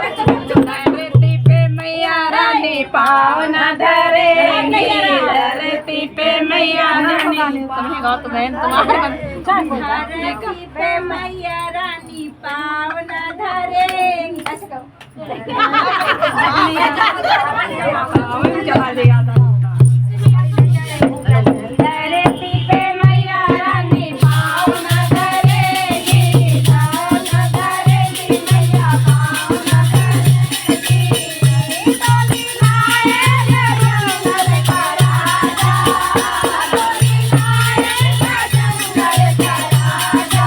धरती पे मैया रानी पाँव न धरेंगी, धरती पे मैया रानी तुम्हें गाओ तो बहन तुम्हारे धरती पे मैया रानी पाँव न धरेंगी। ऐसे कहो धरती पे मैया रानी पाँव न धरेंगी, पाँव न धरेंगी मैया पाँव न धरेंगी। डोली लाए जंगल का राजा, डोली लाए जंगल का राजा,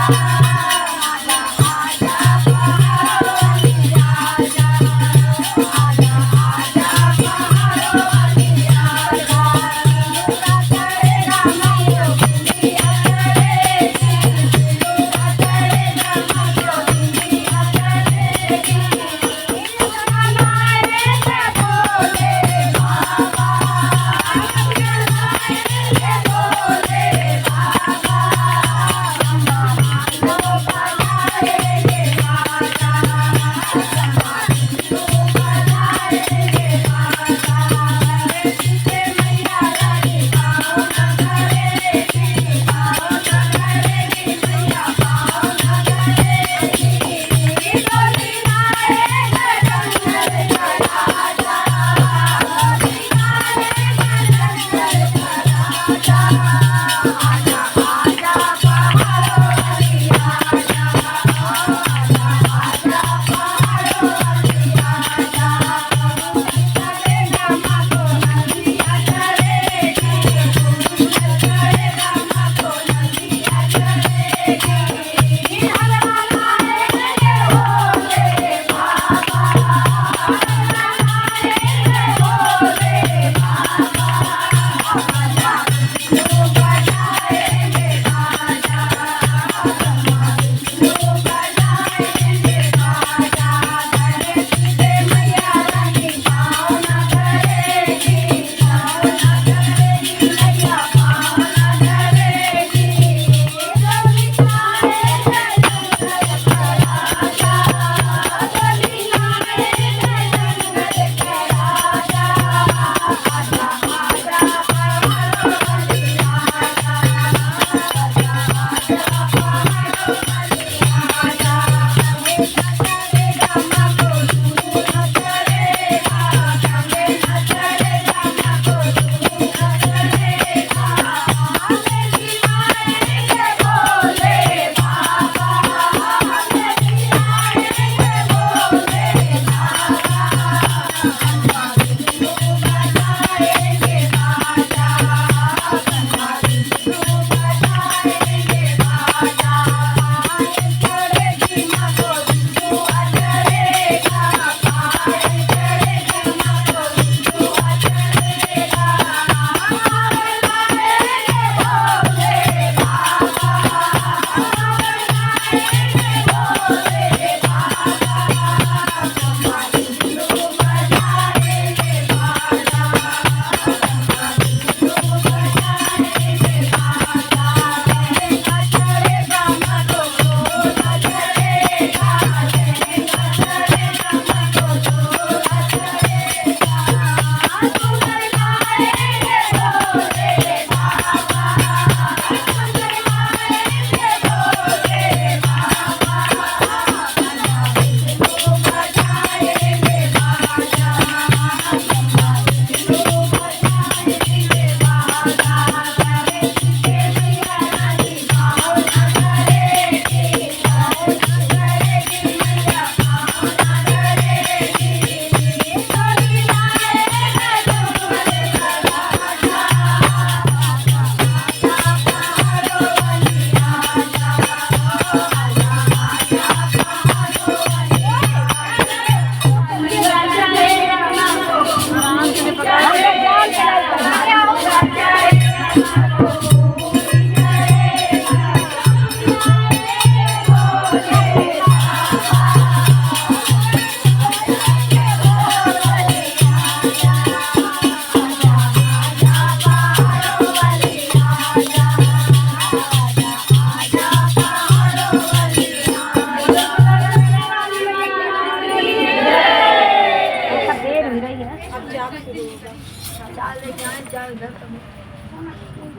आजा आजा पहाड़ों वाली आजा, आजा आजा पहाड़ों वाली आजा। झूला चढ़ेगा मैया दुनिया चढ़ेगी, झूला चढ़ेगा मैया दुनिया चढ़ेगी। लाए से बोले बाबा, लाए से बोले बाबा, हम मानो बनाएंगे राजा, मानो बनाएंगे राजा। धरती पे मैया रानी पाँव न धरेंगी, पाँव न धरेंगी मैया पाँव न धरेंगी। डोली लाए अब चाय शुरू होगा चाय लेके आए चाय उधर